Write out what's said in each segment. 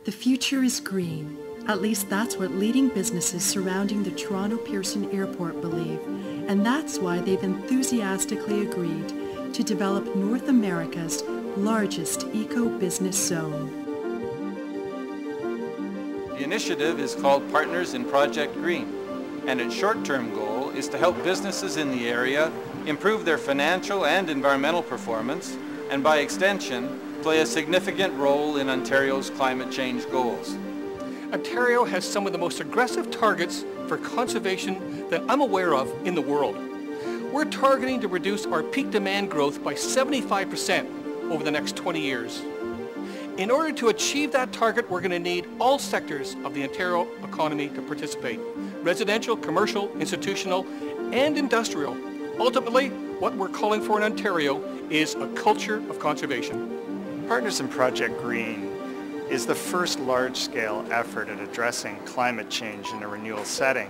The future is green. At least that's what leading businesses surrounding the Toronto Pearson Airport believe, and that's why they've enthusiastically agreed to develop North America's largest eco-business zone. The initiative is called Partners in Project Green, and its short-term goal is to help businesses in the area improve their financial and environmental performance, and by extension, play a significant role in Ontario's climate change goals. Ontario has some of the most aggressive targets for conservation that I'm aware of in the world. We're targeting to reduce our peak demand growth by 75% over the next 20 years. In order to achieve that target, we're going to need all sectors of the Ontario economy to participate: residential, commercial, institutional, and industrial. Ultimately, what we're calling for in Ontario is a culture of conservation. Partners in Project Green is the first large-scale effort at addressing climate change in a renewal setting.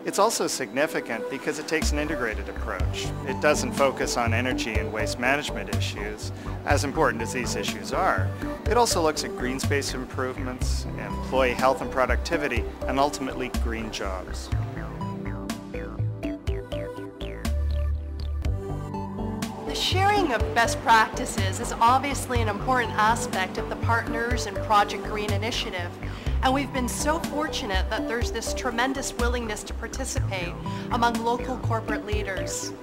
It's also significant because it takes an integrated approach. It doesn't focus on energy and waste management issues, as important as these issues are. It also looks at green space improvements, employee health and productivity, and ultimately green jobs. The sharing of best practices is obviously an important aspect of the Partners in Project Green initiative, and we've been so fortunate that there's this tremendous willingness to participate among local corporate leaders.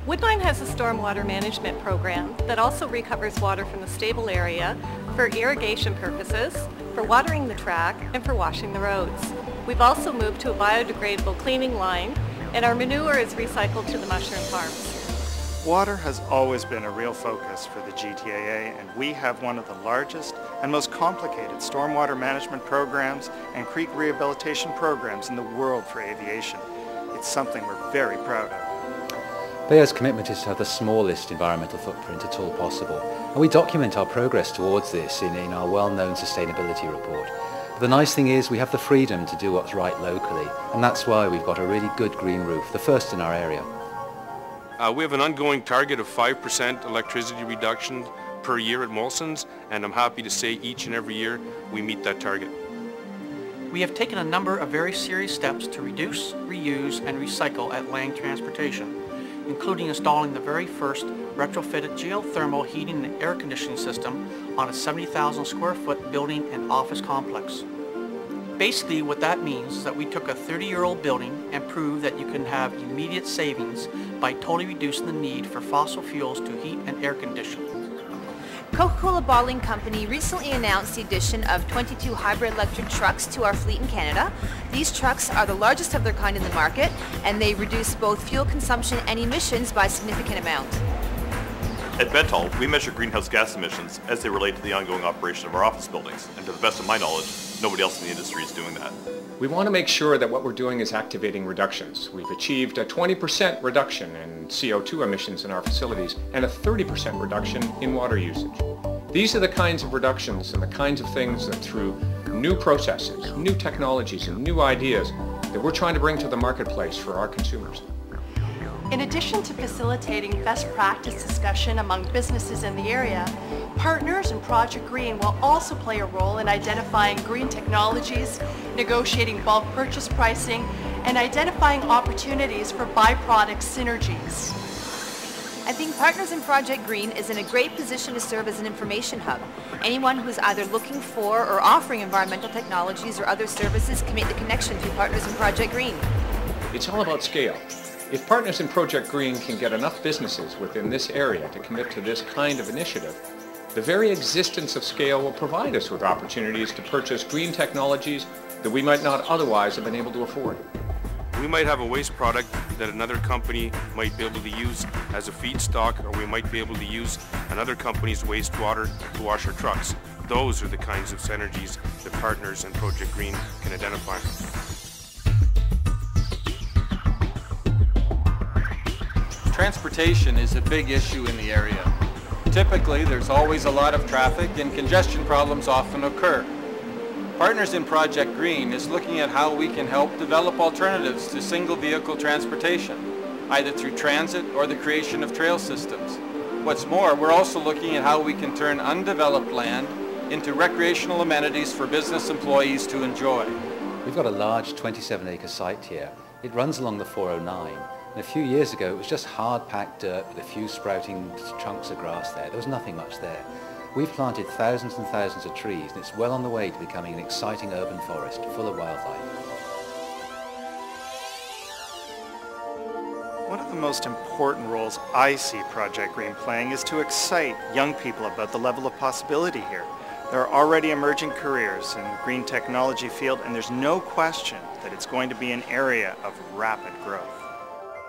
Woodbine has a stormwater management program that also recovers water from the stable area for irrigation purposes, for watering the track, and for washing the roads. We've also moved to a biodegradable cleaning line, and our manure is recycled to the mushroom farms. Water has always been a real focus for the GTAA, and we have one of the largest and most complicated stormwater management programs and creek rehabilitation programs in the world for aviation. It's something we're very proud of. Bayer's commitment is to have the smallest environmental footprint at all possible, and we document our progress towards this in our well-known sustainability report. But the nice thing is we have the freedom to do what's right locally, and that's why we've got a really good green roof, the first in our area. We have an ongoing target of 5% electricity reduction per year at Molson's, and I'm happy to say each and every year we meet that target. We have taken a number of very serious steps to reduce, reuse, and recycle at Lang Transportation, including installing the very first retrofitted geothermal heating and air conditioning system on a 70,000 square foot building and office complex. Basically, what that means is that we took a 30-year-old building and proved that you can have immediate savings by totally reducing the need for fossil fuels to heat and air condition. Coca-Cola Bottling Company recently announced the addition of 22 hybrid electric trucks to our fleet in Canada. These trucks are the largest of their kind in the market, and they reduce both fuel consumption and emissions by a significant amount. At Bentall, we measure greenhouse gas emissions as they relate to the ongoing operation of our office buildings, and to the best of my knowledge, nobody else in the industry is doing that. We want to make sure that what we're doing is activating reductions. We've achieved a 20% reduction in CO2 emissions in our facilities and a 30% reduction in water usage. These are the kinds of reductions and the kinds of things that through new processes, new technologies, and new ideas that we're trying to bring to the marketplace for our consumers. In addition to facilitating best practice discussion among businesses in the area, Partners in Project Green will also play a role in identifying green technologies, negotiating bulk purchase pricing, and identifying opportunities for byproduct synergies. I think Partners in Project Green is in a great position to serve as an information hub. Anyone who's either looking for or offering environmental technologies or other services can make the connection to Partners in Project Green. It's all about scale. If Partners in Project Green can get enough businesses within this area to commit to this kind of initiative, the very existence of scale will provide us with opportunities to purchase green technologies that we might not otherwise have been able to afford. We might have a waste product that another company might be able to use as a feedstock, or we might be able to use another company's wastewater to wash our trucks. Those are the kinds of synergies that Partners in Project Green can identify. Transportation is a big issue in the area. Typically, there's always a lot of traffic and congestion problems often occur. Partners in Project Green is looking at how we can help develop alternatives to single vehicle transportation, either through transit or the creation of trail systems. What's more, we're also looking at how we can turn undeveloped land into recreational amenities for business employees to enjoy. We've got a large 27-acre site here. It runs along the 409. And a few years ago, it was just hard-packed dirt with a few sprouting chunks of grass there. There was nothing much there. We've planted thousands and thousands of trees, and it's well on the way to becoming an exciting urban forest full of wildlife. One of the most important roles I see Project Green playing is to excite young people about the level of possibility here. There are already emerging careers in the green technology field, and there's no question that it's going to be an area of rapid growth.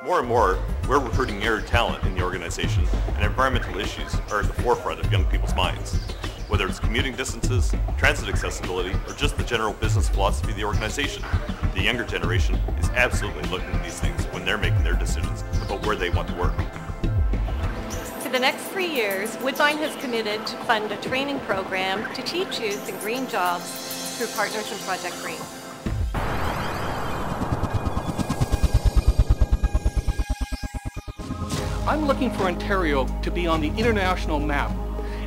More and more, we're recruiting young talent in the organization, and environmental issues are at the forefront of young people's minds. Whether it's commuting distances, transit accessibility, or just the general business philosophy of the organization, the younger generation is absolutely looking at these things when they're making their decisions about where they want to work. For the next 3 years, Woodbine has committed to fund a training program to teach youth in green jobs through Partners in Project Green. I'm looking for Ontario to be on the international map.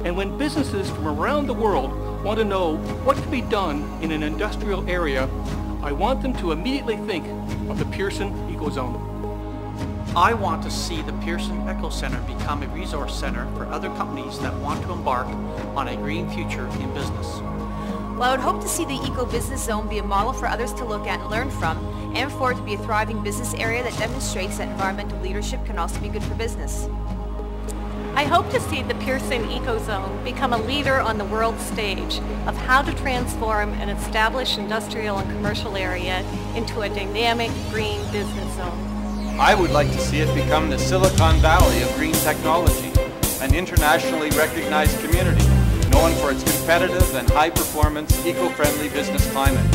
And when businesses from around the world want to know what can be done in an industrial area, I want them to immediately think of the Pearson Eco-Zone. I want to see the Pearson Eco Center become a resource center for other companies that want to embark on a green future in business. Well, I would hope to see the Eco-Business Zone be a model for others to look at and learn from, and for it to be a thriving business area that demonstrates that environmental leadership can also be good for business. I hope to see the Pearson Eco-Zone become a leader on the world stage of how to transform an established industrial and commercial area into a dynamic green business zone. I would like to see it become the Silicon Valley of green technology, an internationally recognized community known for its competitive and high-performance, eco-friendly business climate.